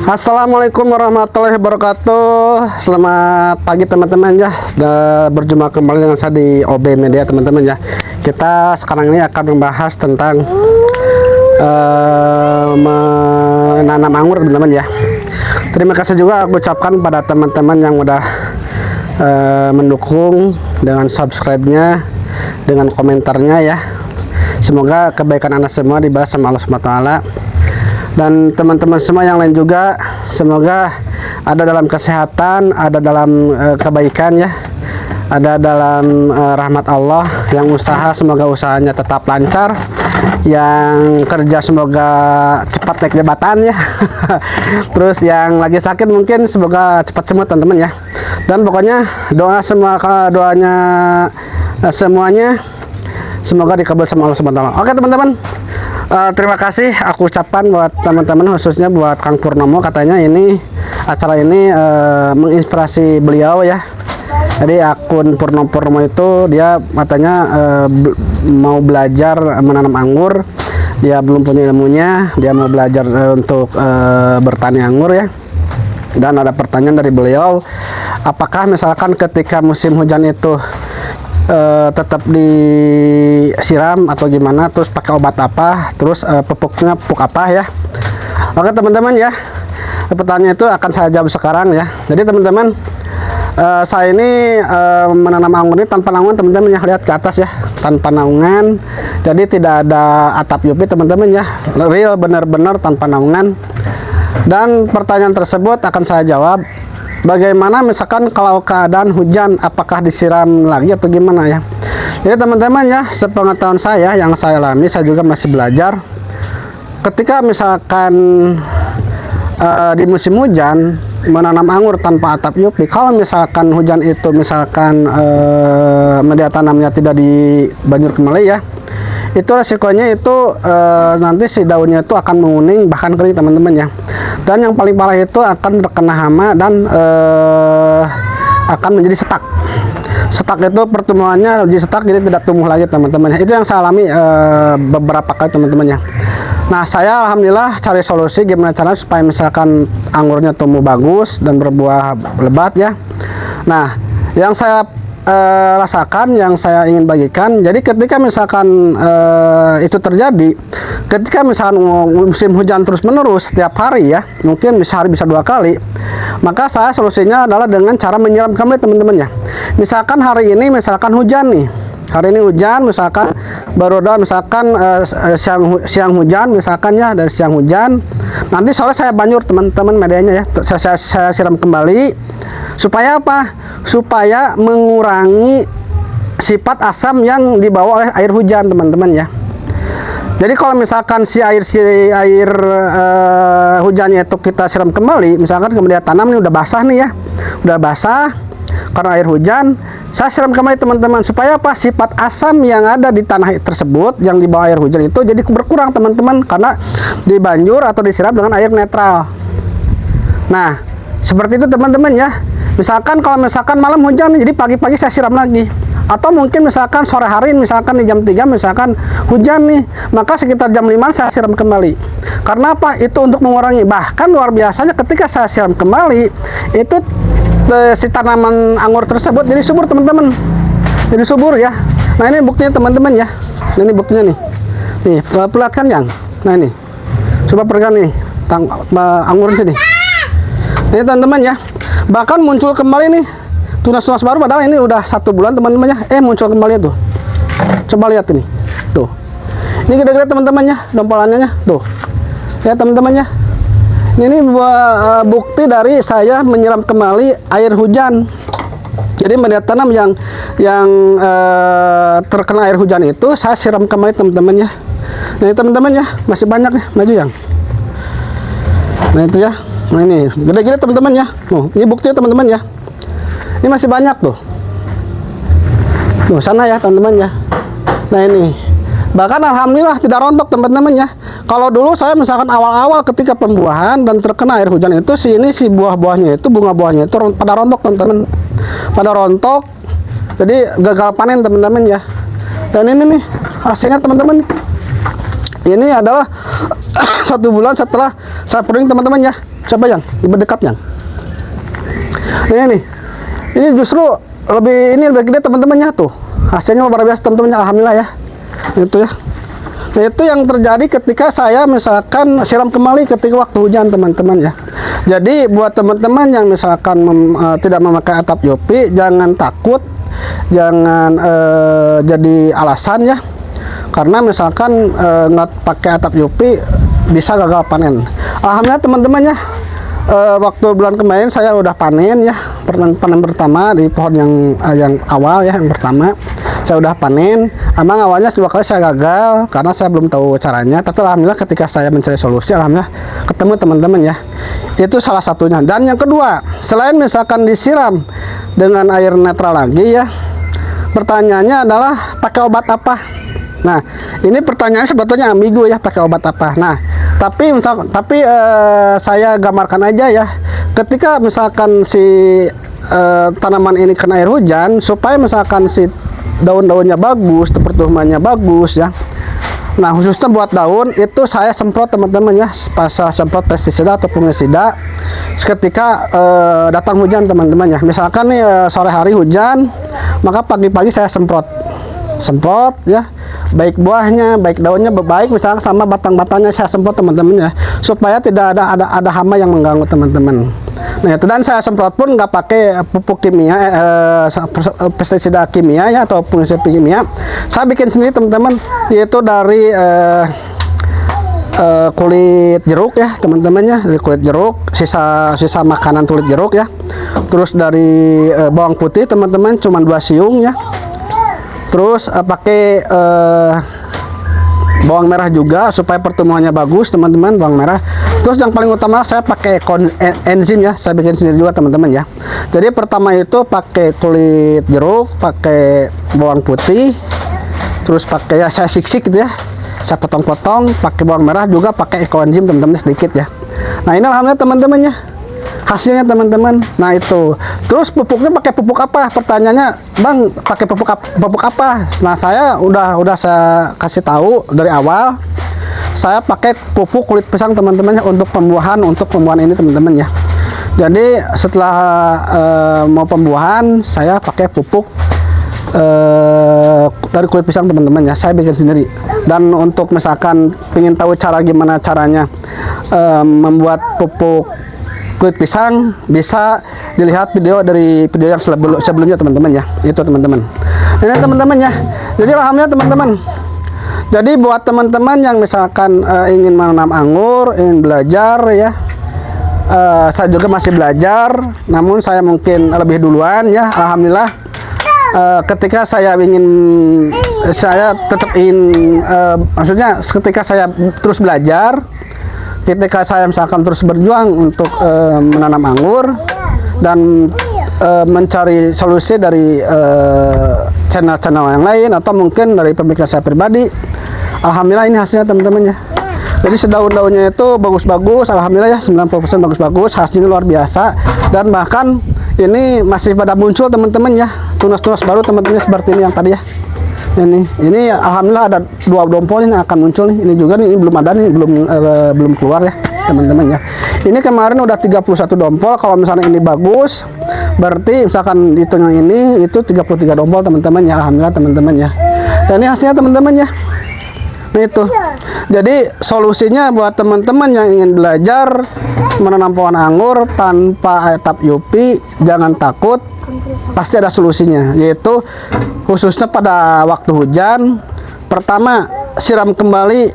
Assalamualaikum warahmatullahi wabarakatuh. Selamat pagi teman-teman ya. Berjumpa kembali dengan saya di OB Media teman-teman ya. Kita sekarang ini akan membahas tentang menanam anggur teman-teman ya. Terima kasih juga aku ucapkan pada teman-teman yang udah mendukung dengan subscribe-nya, dengan komentarnya ya. Semoga kebaikan Anda semua dibalas sama Allah Subhanahu wa taala. Dan teman-teman semua yang lain juga semoga ada dalam kesehatan, ada dalam kebaikan ya, ada dalam rahmat Allah. Yang usaha semoga usahanya tetap lancar, yang kerja semoga cepat naik jabatan ya. Terus yang lagi sakit mungkin semoga cepat sembuh teman-teman ya. Dan pokoknya doanya semuanya semoga dikabul sama Allah Subhanahu wa taala. Oke teman-teman, terima kasih aku ucapkan buat teman-teman, khususnya buat Kang Purnomo. Katanya ini acara ini menginspirasi beliau ya. Jadi akun Purnomo itu dia katanya mau belajar menanam anggur. Dia belum punya ilmunya, dia mau belajar untuk bertani anggur ya. Dan ada pertanyaan dari beliau, apakah misalkan ketika musim hujan itu tetap disiram atau gimana, terus pakai obat apa, terus pupuknya pupuk apa ya. Oke teman-teman ya, pertanyaan itu akan saya jawab sekarang ya. Jadi teman-teman, saya ini menanam anggur ini tanpa naungan teman-teman ya. Lihat ke atas ya, tanpa naungan, jadi tidak ada atap yupi teman-teman ya, real benar-benar tanpa naungan. Dan pertanyaan tersebut akan saya jawab, bagaimana misalkan kalau keadaan hujan, apakah disiram lagi atau gimana ya. Jadi teman-teman ya, sepengetahuan saya yang saya alami, saya juga masih belajar. Ketika misalkan di musim hujan menanam anggur tanpa atap yupi, kalau misalkan hujan itu misalkan media tanamnya tidak di banjir kembali ya, itu resikonya itu nanti si daunnya itu akan menguning bahkan kering teman-teman ya. Dan yang paling parah itu akan terkena hama dan akan menjadi setak. Setak itu pertumbuhannya jadi setak, jadi tidak tumbuh lagi teman-teman. Itu yang saya alami beberapa kali teman-teman ya. Nah saya alhamdulillah cari solusi gimana caranya supaya misalkan anggurnya tumbuh bagus dan berbuah lebat ya. Nah yang saya rasakan, yang saya ingin bagikan, jadi ketika misalkan itu terjadi, ketika misalkan musim hujan terus menerus setiap hari ya, mungkin sehari bisa 2 kali, maka saya solusinya adalah dengan cara menyiram kembali teman-teman ya. Misalkan hari ini misalkan hujan nih, hari ini hujan misalkan baru ada misalkan siang hujan misalkan ya, dari siang hujan, nanti sore saya banjur teman-teman medianya ya, saya siram kembali. Supaya apa? Supaya mengurangi sifat asam yang dibawa oleh air hujan teman-teman ya. Jadi kalau misalkan si air hujannya itu kita siram kembali, misalkan kemudian tanam ini udah basah nih ya, udah basah karena air hujan, saya siram kembali teman-teman. Supaya apa? Sifat asam yang ada di tanah tersebut yang dibawa air hujan itu jadi berkurang teman-teman, karena dibanjur atau disiram dengan air netral. Nah seperti itu teman-teman ya. Misalkan kalau misalkan malam hujan, jadi pagi-pagi saya siram lagi. Atau mungkin misalkan sore hari, misalkan di jam 3 misalkan hujan nih, maka sekitar jam 5 saya siram kembali. Karena apa? Itu untuk mengurangi. Bahkan luar biasanya ketika saya siram kembali, itu si tanaman anggur tersebut jadi subur teman-teman. Jadi subur ya. Nah ini buktinya teman-teman ya. Nah, ini buktinya nih. Nih, perlihatkan yang. Nah ini. Coba perlihatkan nih. Anggur ini. Ini teman-teman ya. Bahkan muncul kembali nih tunas-tunas baru, padahal ini udah 1 bulan teman-teman ya, muncul kembali tuh. Coba lihat ini tuh, ini gede-gede teman-teman ya, dompolannya tuh ya teman-teman ya. Ini bukti dari saya menyiram kembali air hujan. Jadi media tanam yang terkena air hujan itu saya siram kembali teman-teman ya. Nah teman-teman ya, masih banyak nih, maju yang. Nah itu ya. Nah ini gede-gede teman-teman ya. Ini buktinya teman-teman ya. Ini masih banyak tuh. Sana ya teman-teman ya. Nah ini. Bahkan alhamdulillah tidak rontok teman-teman ya. Kalau dulu saya misalkan awal-awal ketika pembuahan dan terkena air hujan itu si buah-buahnya itu, bunga buahnya itu pada rontok teman-teman. Pada rontok. Jadi gagal panen teman-teman ya. Dan ini nih hasilnya teman-teman nih. Ini adalah 1 bulan setelah saya pruning teman-teman ya. Coba yang lebih dekat yang. Ini nih. Ini justru lebih gede teman-teman ya tuh. Hasilnya luar biasa teman-teman ya, alhamdulillah ya. Itu ya. Nah, itu yang terjadi ketika saya misalkan siram kembali ketika waktu hujan teman-teman ya. Jadi buat teman-teman yang misalkan tidak memakai atap UV, jangan takut, jangan jadi alasan ya. Karena misalkan nggak pakai atap UV bisa gagal panen. Alhamdulillah teman-teman ya. Waktu bulan kemarin saya udah panen ya, panen pertama di pohon yang awal ya, yang pertama saya udah panen. Emang awalnya 2 kali saya gagal karena saya belum tahu caranya, tapi alhamdulillah ketika saya mencari solusi, alhamdulillah ketemu teman-teman ya. Itu salah satunya. Dan yang kedua, selain misalkan disiram dengan air netral lagi ya, pertanyaannya adalah pakai obat apa? Nah, ini pertanyaannya sebetulnya ambigu ya, pakai obat apa. Nah, tapi saya gambarkan aja ya. Ketika misalkan si tanaman ini kena air hujan, supaya misalkan si daun-daunnya bagus, pertumbuhannya bagus ya. Nah, khususnya buat daun itu saya semprot teman-teman ya, pas semprot pestisida atau fungisida ketika datang hujan teman-teman ya. Misalkan nih sore hari hujan, maka pagi-pagi saya semprot ya, baik buahnya, baik daunnya, baik misalnya sama batang-batangnya saya semprot teman-teman ya, supaya tidak ada hama yang mengganggu teman-teman. Nah itu, dan saya semprot pun nggak pakai pupuk kimia, pestisida kimia ya, atau pengisap kimia. Saya bikin sendiri teman-teman, yaitu dari kulit jeruk ya teman-teman ya, dari kulit jeruk, sisa makanan kulit jeruk ya, terus dari bawang putih teman-teman, cuma 2 siung ya. Terus pakai bawang merah juga supaya pertumbuhannya bagus teman-teman, bawang merah. Terus yang paling utama saya pakai enzim ya, saya bikin sendiri juga teman-teman ya. Jadi pertama itu pakai kulit jeruk, pakai bawang putih, terus pakai ya saya sik-sik gitu ya, saya potong-potong, pakai bawang merah juga, pakai ekoenzim teman-teman sedikit ya. Nah ini alhamdulillah teman-teman ya, hasilnya teman-teman. Nah itu, terus pupuknya pakai pupuk apa? Pertanyaannya, Bang, pakai pupuk apa? Nah saya udah saya kasih tahu dari awal, saya pakai pupuk kulit pisang teman-teman ya, untuk pembuahan ini teman-teman ya. Jadi setelah mau pembuahan, saya pakai pupuk dari kulit pisang teman-teman ya, saya bikin sendiri. Dan untuk misalkan ingin tahu gimana caranya membuat pupuk kulit pisang, bisa dilihat video yang sebelumnya teman-teman ya. Itu teman-teman. Ini teman-teman ya. Jadi alhamdulillah teman-teman. Jadi buat teman-teman yang misalkan ingin menanam anggur, ingin belajar ya. Saya juga masih belajar, namun saya mungkin lebih duluan ya. Alhamdulillah. Ketika saya tetap ingin, maksudnya ketika saya terus belajar, ketika saya misalkan terus berjuang untuk menanam anggur dan mencari solusi dari channel-channel yang lain atau mungkin dari pemikiran saya pribadi, alhamdulillah ini hasilnya teman-teman ya. Jadi sedaun-daunnya itu bagus-bagus, alhamdulillah ya, 90% bagus-bagus, hasilnya luar biasa. Dan bahkan ini masih pada muncul teman-teman ya, tunas-tunas baru teman-teman seperti ini yang tadi ya. Ini alhamdulillah ada 2 dompol ini akan muncul nih. Ini juga nih, ini belum ada nih, belum keluar ya teman-teman ya. Ini kemarin udah 31 dompol. Kalau misalnya ini bagus, berarti misalkan hitung yang ini itu 33 dompol teman-teman ya, alhamdulillah teman-teman ya. Dan ini hasilnya teman-teman ya. Nah itu. Jadi solusinya buat teman-teman yang ingin belajar menanam pohon anggur tanpa atap UV, jangan takut, pasti ada solusinya, yaitu khususnya pada waktu hujan. Pertama, siram kembali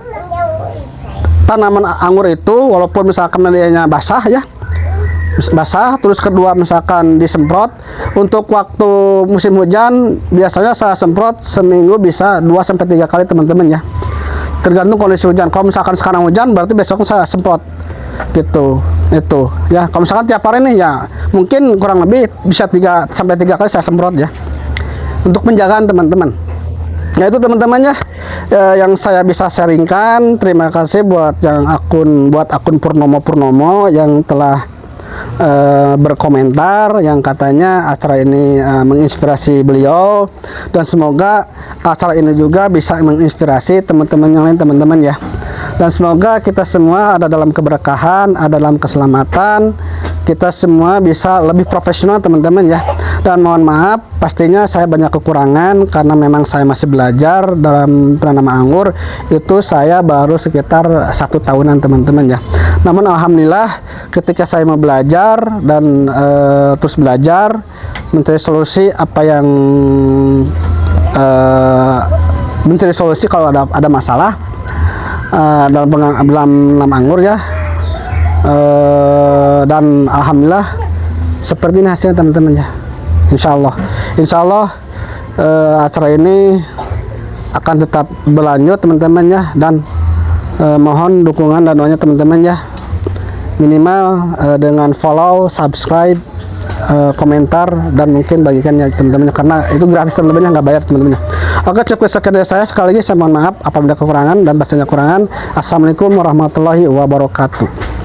tanaman anggur itu walaupun misalkan medianya basah ya, terus kedua misalkan disemprot. Untuk waktu musim hujan biasanya saya semprot seminggu bisa 2-3 kali teman-teman ya, tergantung kondisi hujan. Kalau misalkan sekarang hujan, berarti besok saya semprot gitu. Itu ya, kalau misalkan tiap hari nih ya mungkin kurang lebih bisa 3-3 kali saya semprot ya, untuk penjagaan teman-teman. Nah itu teman-teman ya, yang saya bisa sharingkan. Terima kasih buat akun Purnomo yang telah berkomentar, yang katanya acara ini menginspirasi beliau, dan semoga acara ini juga bisa menginspirasi teman-teman yang lain, teman-teman ya. Dan semoga kita semua ada dalam keberkahan, ada dalam keselamatan, kita semua bisa lebih profesional teman-teman ya. Dan mohon maaf pastinya saya banyak kekurangan karena memang saya masih belajar dalam penanaman anggur. Itu saya baru sekitar 1 tahunan teman-teman ya. Namun alhamdulillah ketika saya mau belajar dan terus belajar mencari solusi mencari solusi kalau ada masalah dalam anggur ya, dan alhamdulillah seperti ini hasilnya teman-teman ya. Insya Allah acara ini akan tetap berlanjut teman-teman ya, dan mohon dukungan dan doanya teman-teman ya, minimal dengan follow, subscribe, komentar, dan mungkin bagikan ya teman-teman, karena itu gratis teman-teman, nggak bayar teman-teman. Oke, cukup sekian dari saya. Sekali lagi saya mohon maaf apabila kekurangan dan bahasanya kekurangan. Assalamualaikum warahmatullahi wabarakatuh.